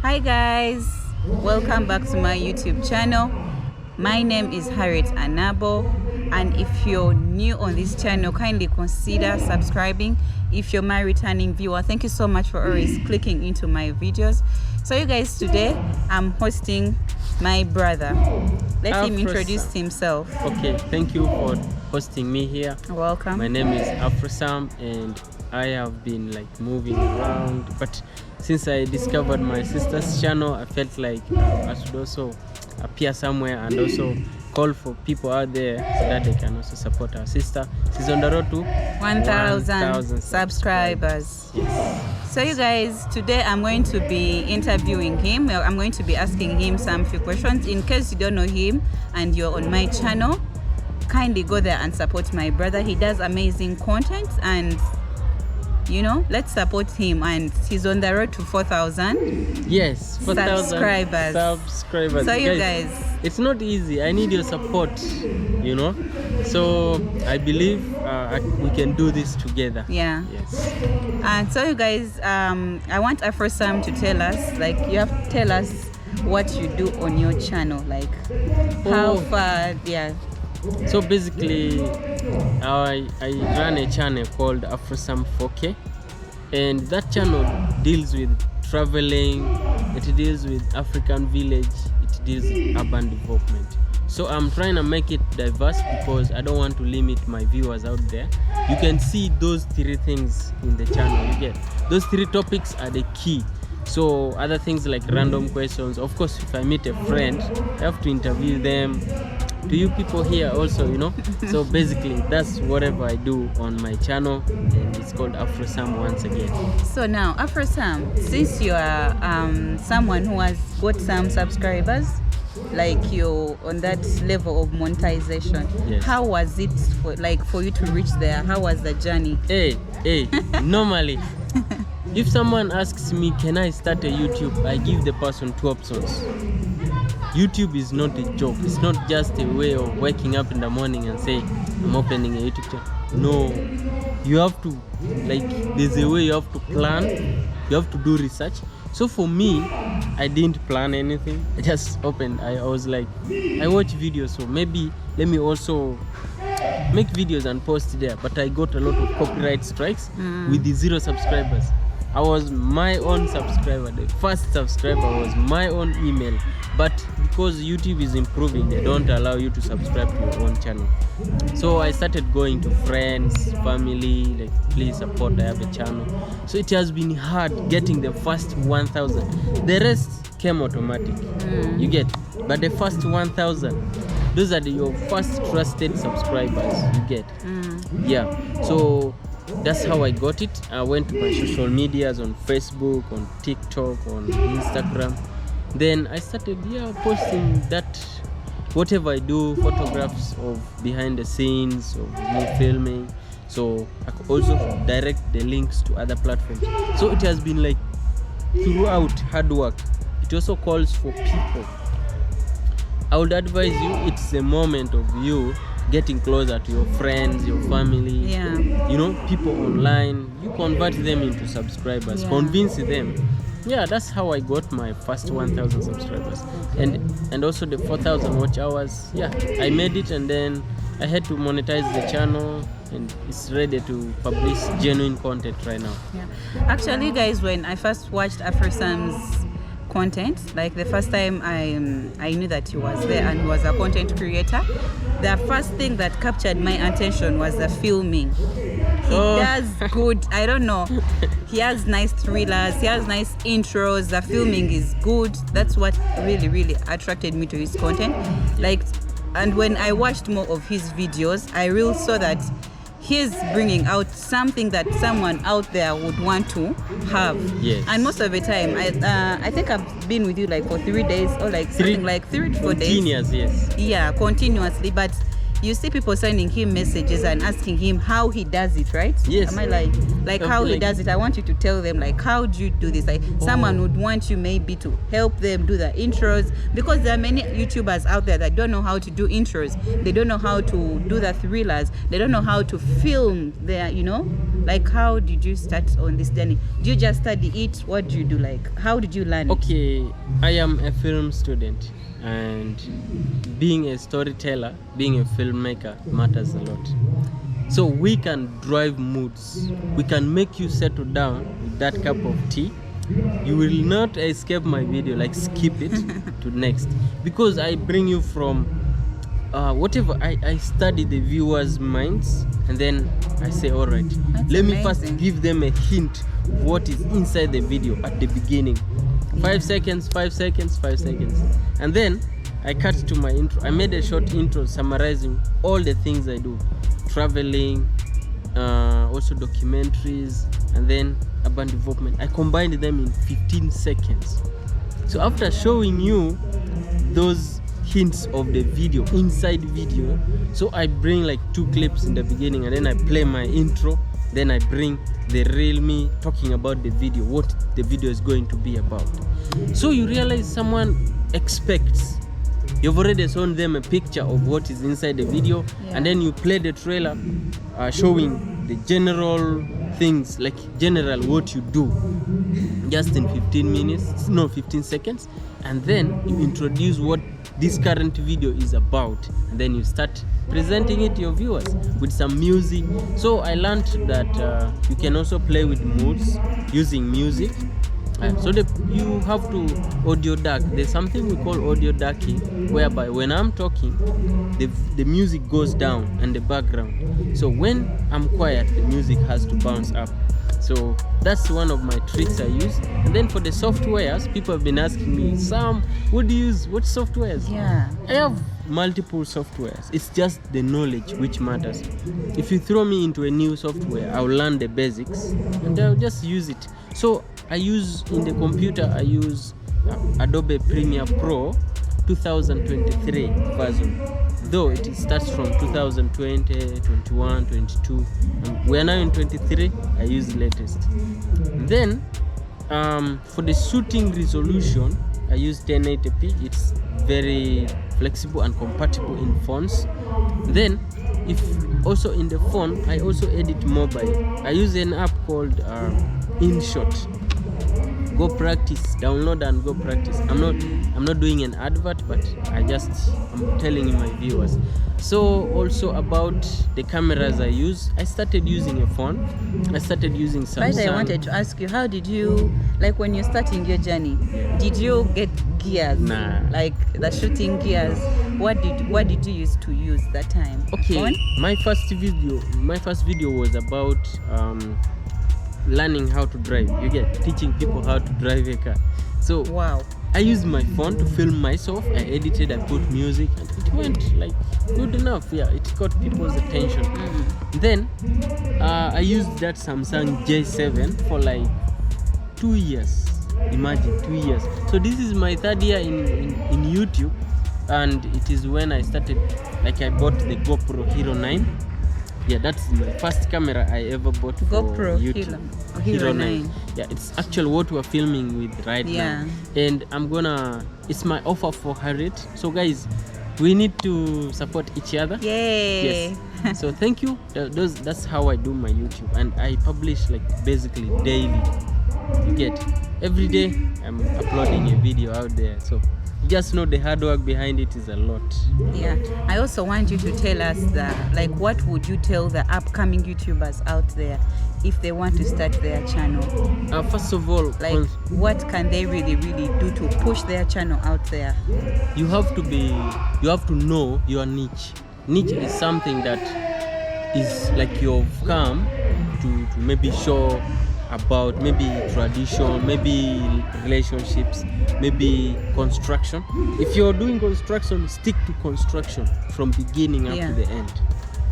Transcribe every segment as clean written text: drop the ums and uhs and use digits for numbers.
Hi guys, welcome back to my YouTube channel. My name is Harriet Anabo, and if you're new on this channel, kindly consider subscribing. If you're my returning viewer, thank you so much for always clicking into my videos. So you guys, today I'm hosting my brother. Let him introduce himself. Okay, thank you for hosting me here. Welcome. My name is Afrosam, and I have been moving around, but since I discovered my sister's channel, I felt like I should also appear somewhere and also call for people out there so that they can also support our sister. She's on the road to 1,000 subscribers. Yes. So you guys, today I'm going to be interviewing him. I'm going to be asking him some few questions. In case you don't know him and you're on my channel, kindly go there and support my brother. He does amazing content, and you know, let's support him. And he's on the road to 4,000 subscribers. So you guys, it's not easy. I need your support, you know, so I believe we can do this together. Yeah. Yes. And so you guys, I want Afrosam to tell us, you have to tell us what you do on your channel, how far. Yeah. So basically, I run a channel called Afrosam 4K, and that channel deals with traveling, it deals with African village, it deals with urban development. So I'm trying to make it diverse because I don't want to limit my viewers out there. You can see those three things in the channel. You get those three topics are the key. So other things like random questions, of course, if I meet a friend, I have to interview them. To you people here also, you know. So basically that's whatever I do on my channel, and it's called Afrosam once again. So now, Afrosam, since you are someone who has got some subscribers, you're on that level of monetization, yes. How was it for you to reach there? How was the journey? Hey, normally if someone asks me, can I start a YouTube, I give the person two options. YouTube is not a job. It's not just a way of waking up in the morning and say, I'm opening a YouTube channel. No, you have to, there's a way you have to plan, you have to do research. So for me, I didn't plan anything. I just opened. I was like, I watch videos, so maybe let me also make videos and post there. But I got a lot of copyright strikes with the 0 subscribers. I was my own subscriber. The first subscriber was my own email. But because YouTube is improving, they don't allow you to subscribe to your own channel. So I started going to friends, family, please support, I have a channel. So it has been hard getting the first 1,000. The rest came automatic. You get. But the first 1,000, those are your first trusted subscribers. You get. Yeah. So that's how I got it. I went to my social medias on Facebook, on TikTok, on Instagram. Then I started posting that whatever I do, photographs of behind the scenes of me filming. So I could also direct the links to other platforms. So it has been throughout hard work. It also calls for people. I would advise you, it's a moment of you getting closer to your friends, your family, you know, people online. You convert them into subscribers, convince them. Yeah, that's how I got my first 1,000 subscribers, and also the 4,000 watch hours. Yeah, I made it, and then I had to monetize the channel, and it's ready to publish genuine content right now. Yeah, actually, guys, when I first watched Afrosam's content, the first time I knew that he was there and he was a content creator, the first thing that captured my attention was the filming. He does good, I don't know, he has nice thrillers, he has nice intros, the filming is good. That's what really attracted me to his content. And when I watched more of his videos, I really saw that he's bringing out something that someone out there would want to have. Yes. And most of the time, I think I've been with you for 3 days or something 3 to 4 days. Continuous, yes. Yeah, continuously. But you see people sending him messages and asking him how he does it, right? Yes. Am I how he does it? I want you to tell them how do you do this? Someone would want you maybe to help them do the intros, because there are many YouTubers out there that don't know how to do intros. They don't know how to do the thrillers. They don't know how to film their, Like, how did you start on this journey? Do you just study it? What do you do? Like, how did you learn it? Okay, I am a film student, and being a storyteller, being a filmmaker matters a lot. So we can drive moods. We can make you settle down with that cup of tea. You will not escape my video, like skip it to next, because I bring you from whatever. I study the viewers' minds, and then I say, all right, let me first give them a hint of what is inside the video at the beginning. 5 seconds, 5 seconds, 5 seconds, and then I cut to my intro. I made a short intro summarizing all the things I do: traveling, also documentaries, and then urban development. I combined them in 15 seconds. So after showing you those hints of the video, inside video, so I bring like 2 clips in the beginning, and then I play my intro, then I bring the real me talking about the video, what the video is going to be about. So you realize someone expects, you've already shown them a picture of what is inside the video, and then you play the trailer showing the general things, like general what you do, just in 15 seconds, and then you introduce what this current video is about, and then you start presenting it to your viewers with some music. So I learned that you can also play with moods using music. So you have to audio dark. There's something we call audio darking, whereby when I'm talking, the music goes down and the background. So when I'm quiet, the music has to bounce up. So that's one of my tricks I use. And then for the softwares, people have been asking me, Sam, what do you use? What softwares? Yeah. I have multiple softwares. It's just the knowledge which matters. If you throw me into a new software, I'll learn the basics and I'll just use it. So I use, in the computer, I use Adobe Premiere Pro 2023 version. Though it starts from 2020, 21, 22. We're now in 23, I use the latest. Then, for the shooting resolution, I use 1080p. It's very flexible and compatible in phones. Then, if also in the phone, I also edit mobile. I use an app called InShot. Go practice, download and go practice. I'm not doing an advert, but I'm telling you, my viewers. So also about the cameras I use, I started using a phone. I started using Samsung. But I wanted to ask you, how did you, like when you're starting your journey, did you get gears? Nah. Like the shooting gears. What did you use that time? Okay, Phone? my first video was about learning how to drive. You get teaching people how to drive a car. So wow, I used my phone to film myself. I edited, I put music, and it went like good enough. Yeah, it got people's attention. Then I used that Samsung J7 for like 2 years. Imagine, 2 years. So this is my 3rd year in YouTube, and it is when I started, like I bought the GoPro Hero 9. Yeah, that's my first camera I ever bought for GoPro YouTube. Hero 9. Yeah, it's actually what we're filming with right now. And it's my offer for Harriet. So guys, we need to support each other. Yay! Yes. So thank you. That's how I do my YouTube, and I publish like basically daily. You get, every day I'm uploading a video out there. So just know the hard work behind it is a lot. Yeah, I also want you to tell us that, like, what would you tell the upcoming YouTubers out there if they want to start their channel? First of all, like, what can they really do to push their channel out there? You have to know your niche. Niche is something that is like you've come to maybe show about, maybe tradition, maybe relationships, maybe construction. If you're doing construction, stick to construction from beginning up to the end.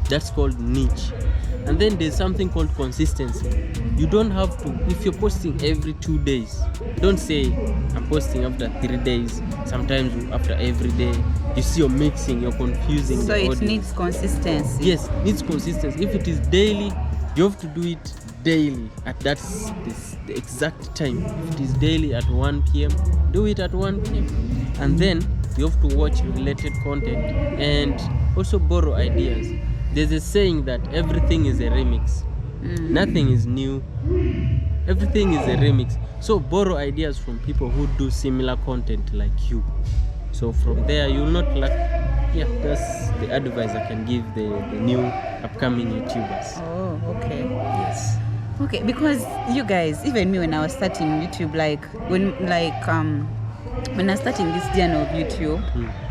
That's called niche. And then there's something called consistency. You don't have to, if you're posting every 2 days, don't say I'm posting after 3 days, sometimes after every day. You see, you're mixing, you're confusing the audience. So it needs consistency. Yes, needs consistency. If it is daily, you have to do it daily at the exact time. If it is daily at 1 p.m, do it at 1 p.m. And then you have to watch related content and also borrow ideas. There's a saying that everything is a remix. Nothing is new. Everything is a remix. So borrow ideas from people who do similar content like you. So from there you will not lack. Yeah, that's the advice I can give the new upcoming YouTubers. Oh, okay. Yes. Okay, because you guys, even me when I was starting YouTube, when I was starting this journey of YouTube,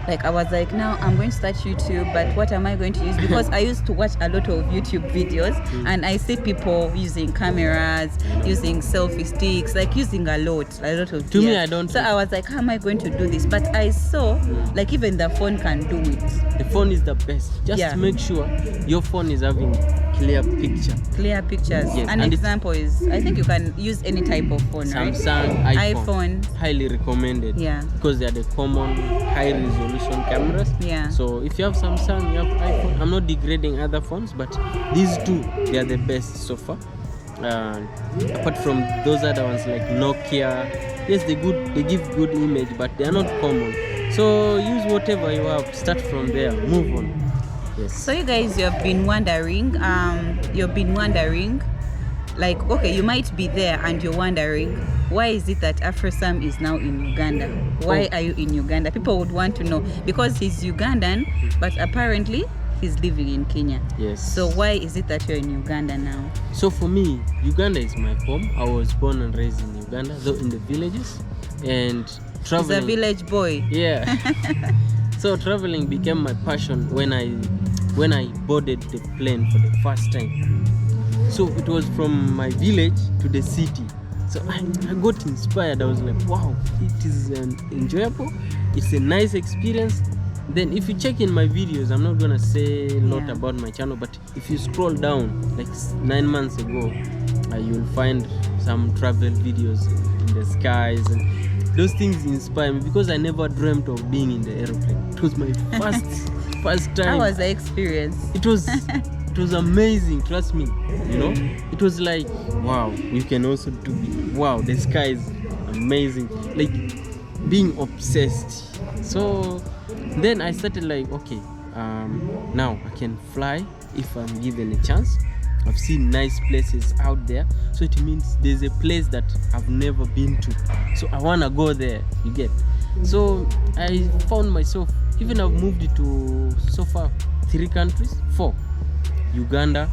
like I was like, now I'm going to start YouTube, but what am I going to use? Because I used to watch a lot of YouTube videos and I see people using cameras, using selfie sticks, like using a lot of To me, gear. I don't. So I was like, how am I going to do this? But I saw like even the phone can do it. The phone is the best. Just make sure your phone is having clear picture. Clear pictures. Yes. An example is, I think you can use any type of phone, Samsung, right? iPhone. Highly recommended. Yeah. Because they are the common high resolution cameras. Yeah. So if you have Samsung, you have iPhone. I'm not degrading other phones, but these two, they are the best so far. Apart from those other ones like Nokia, yes, they give good image, but they are not common. So use whatever you have. Start from there. Move on. Yes. So you guys, you've been wondering, like, okay, you might be there and you're wondering, why is it that Afrosam is now in Uganda? Why are you in Uganda? People would want to know, because he's Ugandan, but apparently he's living in Kenya. Yes. So why is it that you're in Uganda now? So for me, Uganda is my home. I was born and raised in Uganda, though in the villages, and traveling. He's a village boy. Yeah. So traveling became my passion when I boarded the plane for the first time. So it was from my village to the city. So I got inspired. I was like, wow, it is enjoyable. It's a nice experience. Then if you check in my videos, I'm not gonna say a lot about my channel, but if you scroll down like 9 months ago, you'll find some travel videos in the skies, and those things inspire me because I never dreamt of being in the airplane. It was my first time. How was the experience? It was amazing, trust me. You know, it was like, wow, you can also do it. Wow, the sky is amazing. Like being obsessed. So then I started like, okay, now I can fly if I'm given a chance. I've seen nice places out there, so it means there's a place that I've never been to, so I want to go there, you get. So I found myself, even I've moved to so far 4 countries. Uganda,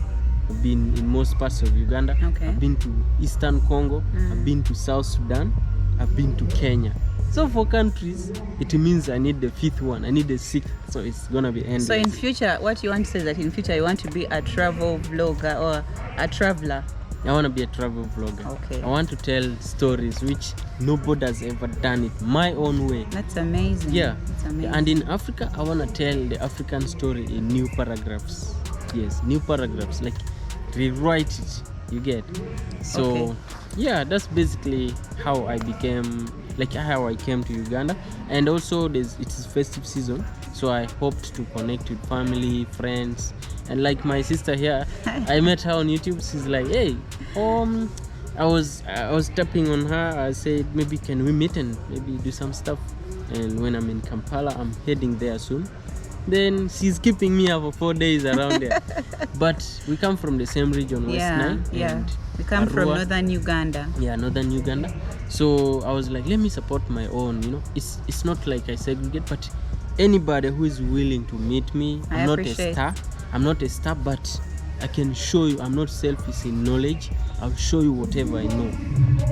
I've been in most parts of Uganda. Okay. I've been to Eastern Congo, I've been to South Sudan, I've been to Kenya. So 4 countries, it means I need the 5th one, I need the 6th, so it's gonna be endless. So in future, what you want to say is that in future you want to be a travel vlogger or a traveler? I want to be a travel vlogger. Okay. I want to tell stories which nobody has ever done it my own way. That's amazing. Yeah. That's amazing. And in Africa, I want to tell the African story in new paragraphs. Yes, new paragraphs, like rewrite it, you get. So Okay. yeah, that's basically how I came to Uganda. And also it's festive season, so I hoped to connect with family, friends, and like my sister here, I met her on YouTube. She's like, hey, I was tapping on her. I said, maybe can we meet and maybe do some stuff. And when I'm in Kampala, I'm heading there soon. Then she's keeping me up for 4 days around there. But we come from the same region, West Nile. Yeah. We come from northern Uganda. Yeah, northern Uganda. So I was like, let me support my own, you know. It's not like I segregate, but anybody who is willing to meet me. I'm not a star, but I can show you I'm not selfish in knowledge. I'll show you whatever I know.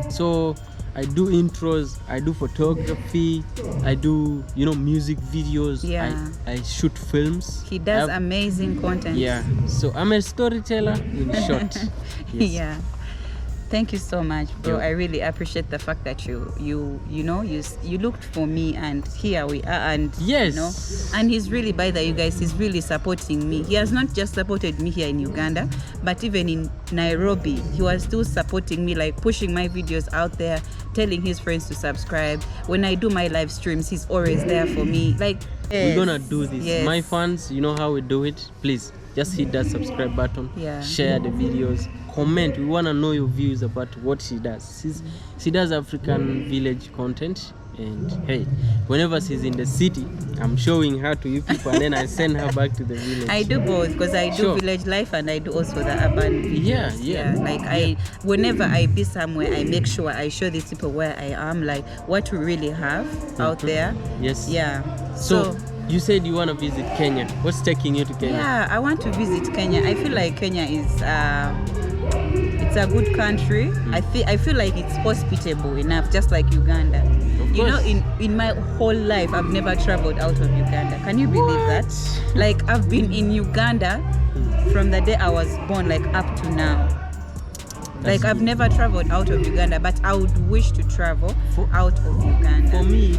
So I do intros, I do photography, I do, music videos. Yeah. I shoot films. He does amazing content. Yeah. So I'm a storyteller in short. Yes. Yeah. Thank you so much, bro. Yeah. I really appreciate the fact that you looked for me, and here we are. And yes, and he's really, by the you guys, he's really supporting me. He has not just supported me here in Uganda, but even in Nairobi, he was still supporting me, like pushing my videos out there, telling his friends to subscribe. When I do my live streams, he's always there for me. Like, we're gonna do this. Yes. My fans, you know how we do it. Please just hit that subscribe button. Yeah. Share the videos. Comment. We want to know your views about what she does. She does African village content, And hey, whenever she's in the city, I'm showing her to you people, and then I send her back to the village. I do both, because I do village life and I do also the urban videos. Whenever I be somewhere, I make sure I show these people where I am, like what we really have out there. Yes. Yeah. So you said you want to visit Kenya. What's taking you to Kenya? Yeah, I want to visit Kenya. I feel like Kenya is it's a good country. I feel like it's hospitable enough, just like Uganda. You know, in my whole life, I've never traveled out of Uganda. Can you believe that? Like, I've been in Uganda from the day I was born, like up to now. Like, I've never traveled out of Uganda, but I would wish to travel out of Uganda. For me,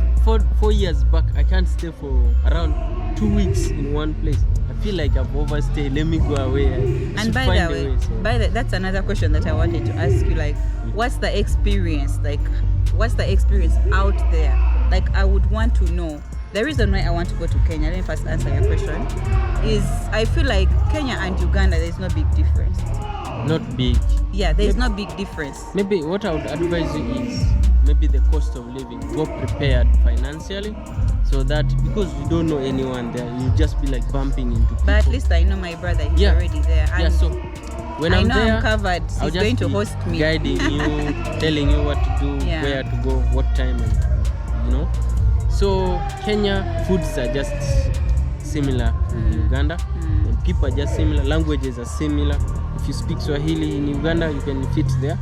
4 years back, I can't stay for around 2 weeks in one place. I feel like I've overstayed. Let me go away. And by the way, that's another question that I wanted to ask you. Like, what's the experience? Like, what's the experience out there? Like, I would want to know. The reason why I want to go to Kenya, let me first answer your question, is I feel like Kenya and Uganda, there's no big difference. Not big. Yeah, there's no big difference. Maybe what I would advise you is maybe the cost of living. Go prepared financially, so that because you don't know anyone there, you just be like bumping into people. But at least I know my brother, he's already there. And so when I'm there, I'm covered. He's going to host me, guiding you, telling you what to do, where to go, what time, and you know. So Kenya foods are just similar in Uganda, and people are just similar. Languages are similar. If you speak Swahili in Uganda, you can fit there.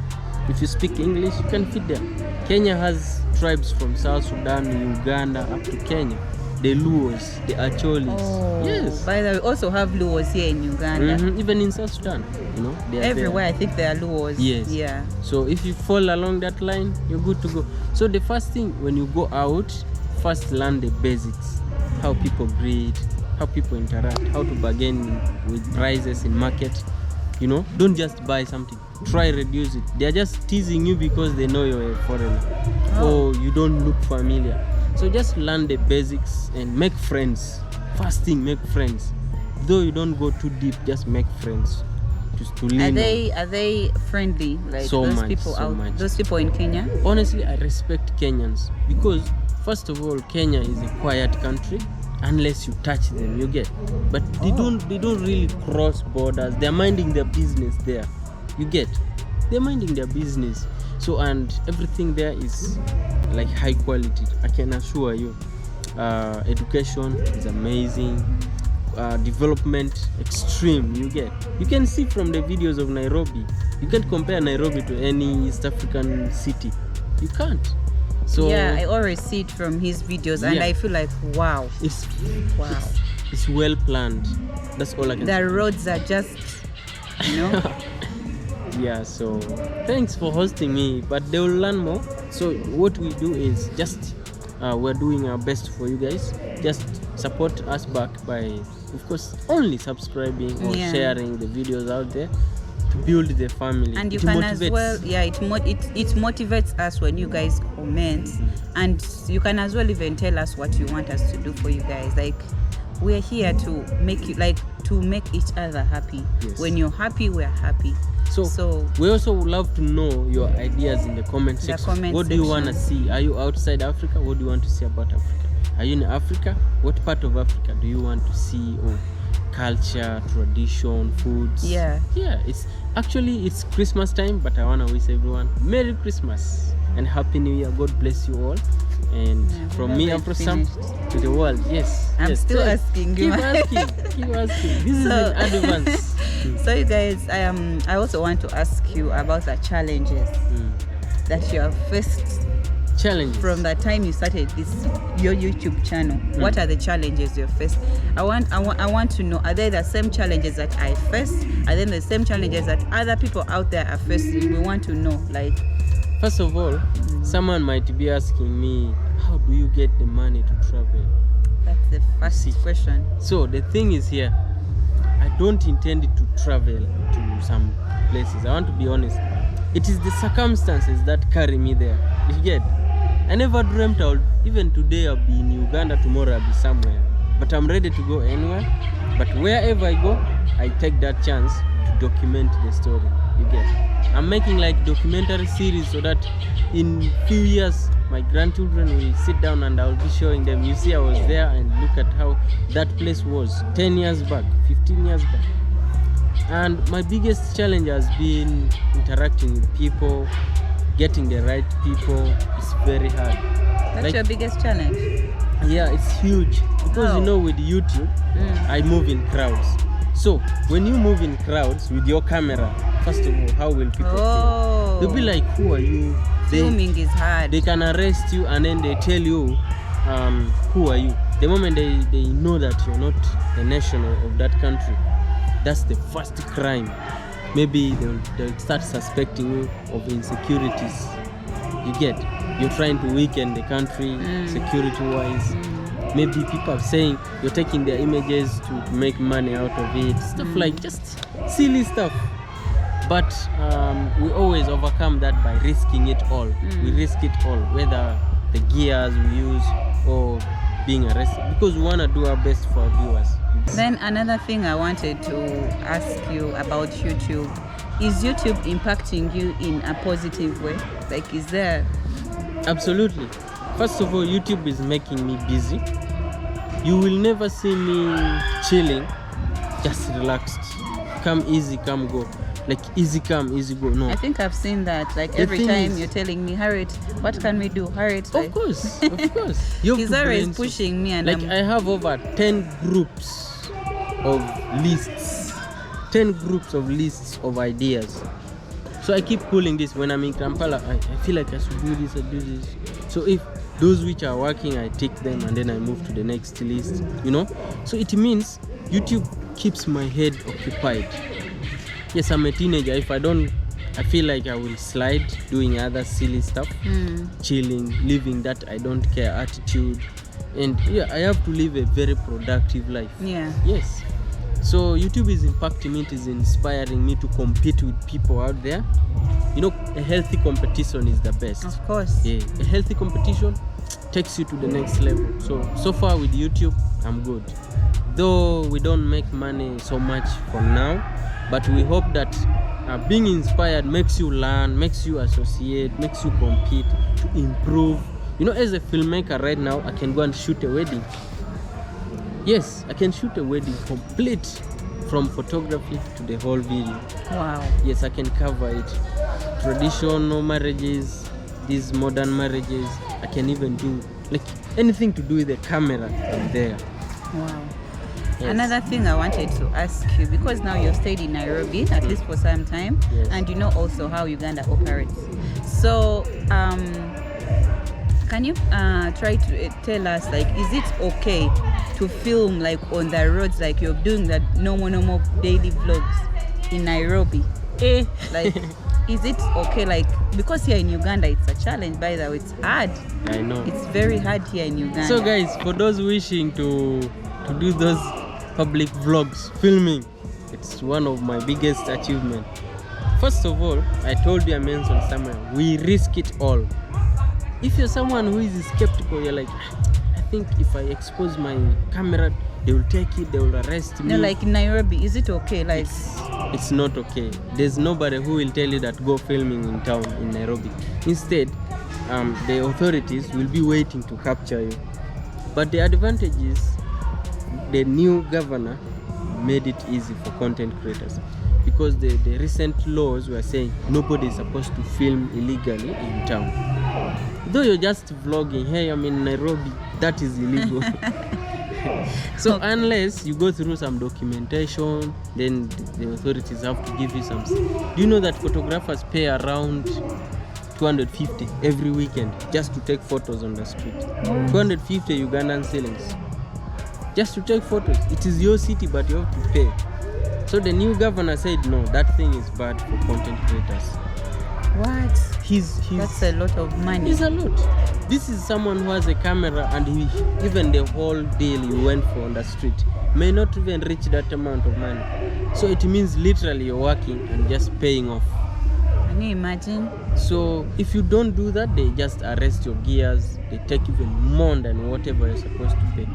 If you speak English, you can fit there. Kenya has tribes from South Sudan, Uganda, up to Kenya. The Luos, the Acholis. Yes. By the way, we also have Luos here in Uganda. Even in South Sudan, you know. They are everywhere, there. I think there are Luos. Yes. Yeah. So if you fall along that line, you're good to go. So the first thing when you go out, first learn the basics. How people greet, how people interact, how to bargain with prices in market. You know, don't just buy something. Try reduce it. They are just teasing you because they know you're a foreigner. Or you don't look familiar. So just learn the basics and make friends. First thing, make friends. Though you don't go too deep, just make friends. Just to lean. Are they friendly? Like those people in Kenya? Honestly, I respect Kenyans because first of all, Kenya is a quiet country. Unless you touch them, you get. But they don't really cross borders. They're minding their business there. You get. They're minding their business. So, and everything there is like high quality, I can assure you. Education is amazing. Development extreme, you get. You can see from the videos of Nairobi. You can't compare Nairobi to any East African city. You can't. So yeah, I always see it from his videos, and I feel like wow. It's well planned. That's all I can say. The roads are just, you know. Yeah, so thanks for hosting me, but they will learn more. So what we do is just we're doing our best for you guys. Just support us back by, of course, only subscribing or sharing the videos out there. Build the family, and you can as well it motivates us when you guys comment, and you can as well even tell us what you want us to do for you guys. Like, we're here to make each other happy. When you're happy, we're happy. So we also would love to know your ideas in the comment section. What do you want to see? Are you outside Africa? What do you want to see about Africa? Are you in Africa? What part of Africa do you want to see? Or culture, tradition, foods. It's Christmas time, but I want to wish everyone Merry Christmas and Happy New Year. God bless you all. And from me, Afrosam, to the world. I'm still asking you. Keep asking. This is an advance. So you guys, I also want to ask you about the challenges that you have faced. Challenges from the time you started your YouTube channel. What are the challenges you faced? I want to know, are they the same challenges that I faced? Are they the same challenges that other people out there are facing? We want to know. Like, first of all, someone might be asking me, how do you get the money to travel? That's the first question. So the thing is here, I don't intend to travel to some places. I want to be honest. It is the circumstances that carry me there. You get. I never dreamt even today I'll be in Uganda, tomorrow I'll be somewhere. But I'm ready to go anywhere. But wherever I go, I take that chance to document the story. You get. I'm making like documentary series so that in few years my grandchildren will sit down and I'll be showing them, you see I was there, and look at how that place was 10 years back, 15 years back. And my biggest challenge has been interacting with people, getting the right people. It's very hard. That's your biggest challenge? Yeah, it's huge. Because you know, with YouTube, I move in crowds. So when you move in crowds with your camera, first of all, how will people feel? They'll be like, who are you? Filming is hard. They can arrest you and then they tell you, who are you? The moment they know that you're not the national of that country, that's the first crime. Maybe they'll start suspecting you of insecurities. You get, you're trying to weaken the country security-wise. Maybe people are saying you're taking their images to make money out of it. Stuff like just silly stuff. But we always overcome that by risking it all. We risk it all, whether the gears we use or being arrested, because we want to do our best for our viewers. Then another thing I wanted to ask you about YouTube, is YouTube impacting you in a positive way? Like, is there? Absolutely. First of all, YouTube is making me busy. You will never see me chilling, just relaxed. Come easy, come go. Like easy come, easy go. No. I think I've seen that. Like every time you're telling me, Harriet, what can we do? Harriet, of course. He's always pushing me, and like I have over 10 groups of lists, 10 groups of lists of ideas. So I keep pulling this. When I'm in Kampala, I feel like I should do this, I do this. So if those which are working, I take them and then I move to the next list, you know. So it means YouTube keeps my head occupied. Yes, I'm a teenager. If I feel like I will slide doing other silly stuff, chilling, living that I don't care attitude. And yeah, I have to live a very productive life. Yeah. Yes. So YouTube is impacting me, it is inspiring me to compete with people out there. You know, a healthy competition is the best. Of course. Yeah. A healthy competition takes you to the next level. So far with YouTube, I'm good. Though we don't make money so much for now, but we hope that being inspired makes you learn, makes you associate, makes you compete, to improve. You know, as a filmmaker right now, I can go and shoot a wedding. Yes, I can shoot a wedding complete, from photography to the whole video. Wow. Yes, I can cover it. Traditional marriages, these modern marriages, I can even do like anything to do with the camera. I'm there. Wow. Yes. Another thing I wanted to ask you, because now you've stayed in Nairobi, at least for some time, and you know also how Uganda operates. So, can you try to tell us, like, is it okay to film like on the roads, like you're doing that normal daily vlogs in Nairobi? Like, is it okay? Like, because here in Uganda, it's a challenge, by the way, it's hard. I know. It's very hard here in Uganda. So guys, for those wishing to do those public vlogs, filming, it's one of my biggest achievements. First of all, I told you, I mentioned somewhere, we risk it all. If you're someone who is skeptical, you're like, I think if I expose my camera, they will take it, they will arrest me. No, like in Nairobi, is it okay? Like, it's not okay. There's nobody who will tell you that go filming in town in Nairobi. Instead, the authorities will be waiting to capture you. But the advantage is, the new governor made it easy for content creators, because the recent laws were saying nobody is supposed to film illegally in town. Though you're just vlogging, hey, I'm in Nairobi, that is illegal. So unless you go through some documentation, then the authorities have to give you some. Do you know that photographers pay around 250 every weekend just to take photos on the street? 250 Ugandan shillings just to take photos. It is your city, but you have to pay. So the new governor said, no, that thing is bad for content creators. What? That's a lot of money. It's a lot. This is someone who has a camera, and even the whole deal you went for on the street may not even reach that amount of money. So it means literally you're working and just paying off. Can you imagine? So if you don't do that, they just arrest your gears. They take even more than whatever you're supposed to pay.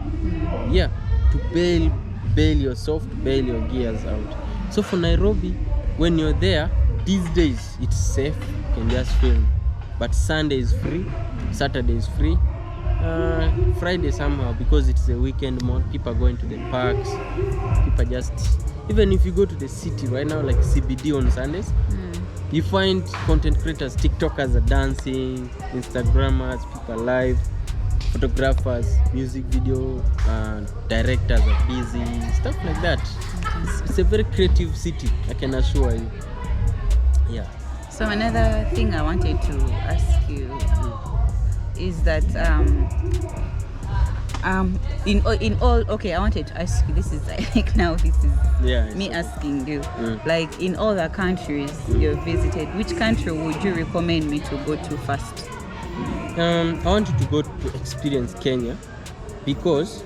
Yeah, to bail yourself, to bail your gears out. So for Nairobi, when you're there, these days it's safe, you can just film. But Sunday is free, Saturday is free. Friday somehow, because it's a weekend month, people are going to the parks. People just, even if you go to the city right now, like CBD on Sundays, you find content creators, TikTokers are dancing, Instagrammers, people are live, photographers, music video, directors are busy, stuff like that. It's a very creative city, I can assure you. Yeah. So another thing I wanted to ask you is that in all, okay, I wanted to ask you, this is like now this is me asking you, like in all the countries you've visited, which country would you recommend me to go to first? I wanted to go to experience Kenya because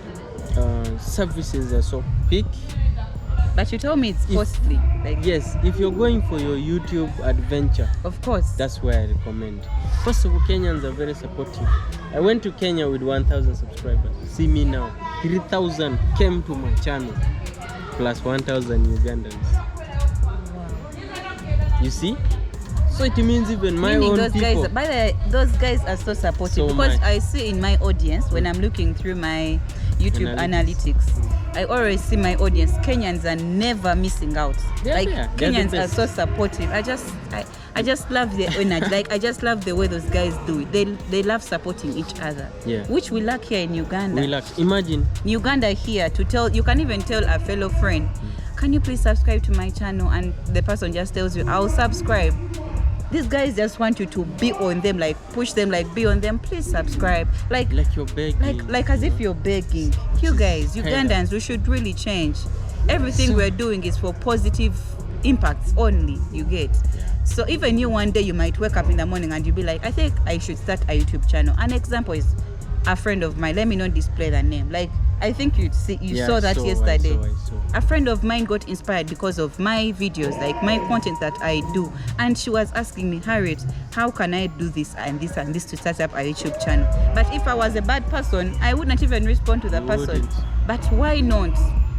services are so big. But you told me it's costly. Yes, if you're going for your YouTube adventure, of course, that's where I recommend. First of all, Kenyans are very supportive. I went to Kenya with 1,000 subscribers. See me now, 3,000 came to my channel, plus 1,000 Ugandans. Wow. You see? So it means even my own those people. Guys, by the way, those guys are so supportive, so because I see in my audience when I'm looking through my YouTube analytics, I always see my audience. Kenyans are never missing out. Kenyans are so supportive. I just love their energy. Like I just love the way those guys do it. They love supporting each other. Yeah. Which we lack here in Uganda. We lack. Imagine Uganda here to tell you can even tell a fellow friend, can you please subscribe to my channel? And the person just tells you, I'll subscribe. These guys just want you to be on them, like push them, like be on them. Please subscribe, like you're begging, like as if you're begging. You guys, Ugandans, we should really change. Everything we're doing is for positive impacts only. You get. So even you one day you might wake up in the morning and you'll be like, I think I should start a YouTube channel. An example is a friend of mine. Let me not display the name. Like I think you saw that yesterday. I saw. A friend of mine got inspired because of my videos, like my content that I do, and she was asking me, Harriet, how can I do this and this and this to start up a YouTube channel? But if I was a bad person, I wouldn't even respond to the person. But why not?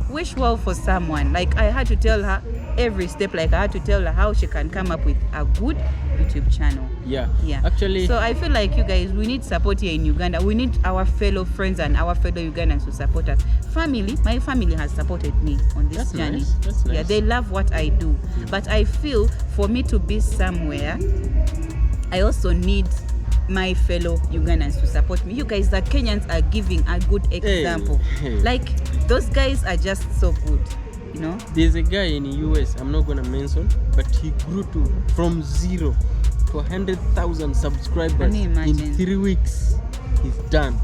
Wish well for someone. Like I had to tell her every step. Like I had to tell her how she can come up with a good YouTube channel. Yeah. Actually, so I feel like you guys, we need support here in Uganda. We need our fellow friends and our fellow Ugandans to support us. Family, my family has supported me on this journey. Nice. That's nice. Yeah, they love what I do. But I feel for me to be somewhere, I also need my fellow Ugandans to support me. You guys, the Kenyans are giving a good example. Hey. Like those guys are just so good. You know? There's a guy in the US, I'm not gonna mention, but he grew from 0 to 100,000 subscribers in 3 weeks. He's done.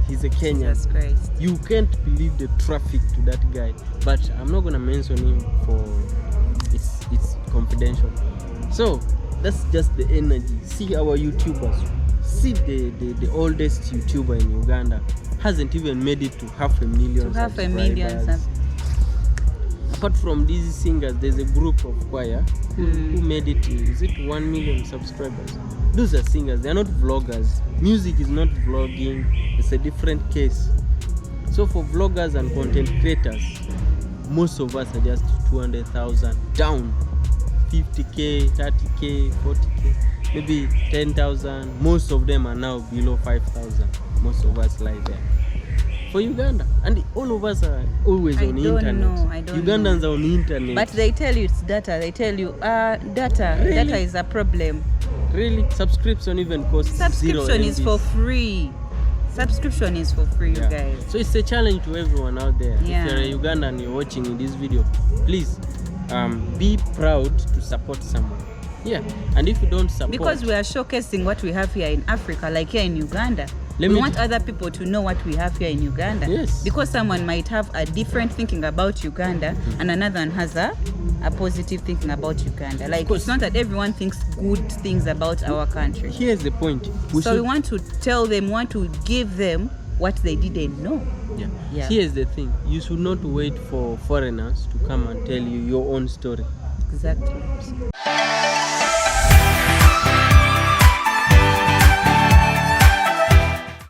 He's a Kenyan. Jesus Christ. You can't believe the traffic to that guy. But I'm not gonna mention him for it's confidential. So that's just the energy. See our YouTubers. See the oldest YouTuber in Uganda hasn't even made it to 500,000 subscribers. Apart from these singers, there's a group of choir who made it to, is it 1 million subscribers? Those are singers, they're not vloggers. Music is not vlogging, it's a different case. So for vloggers and content creators, most of us are just 200,000 down. 50k, 30k, 40k, maybe 10,000. Most of them are now below 5,000. Most of us lie there. For Uganda, and all of us are always on the internet. I don't Ugandans know. are on the internet. But they tell you it's data. They tell you data. Really? Data is a problem. Really? Subscription even costs Subscription is for free. Subscription is for free, you guys. So it's a challenge to everyone out there. Yeah. If you're a Ugandan and you're watching this video, please be proud to support someone. Yeah. And if you don't support, because we are showcasing what we have here in Africa, like here in Uganda. We want other people to know what we have here in Uganda. Yes. Because someone might have a different thinking about Uganda and another one has a positive thinking about Uganda. Like it's not that everyone thinks good things about our country. Here's the point. We want to tell them, want to give them what they didn't know. Yeah. Here's the thing. You should not wait for foreigners to come and tell you your own story. Exactly.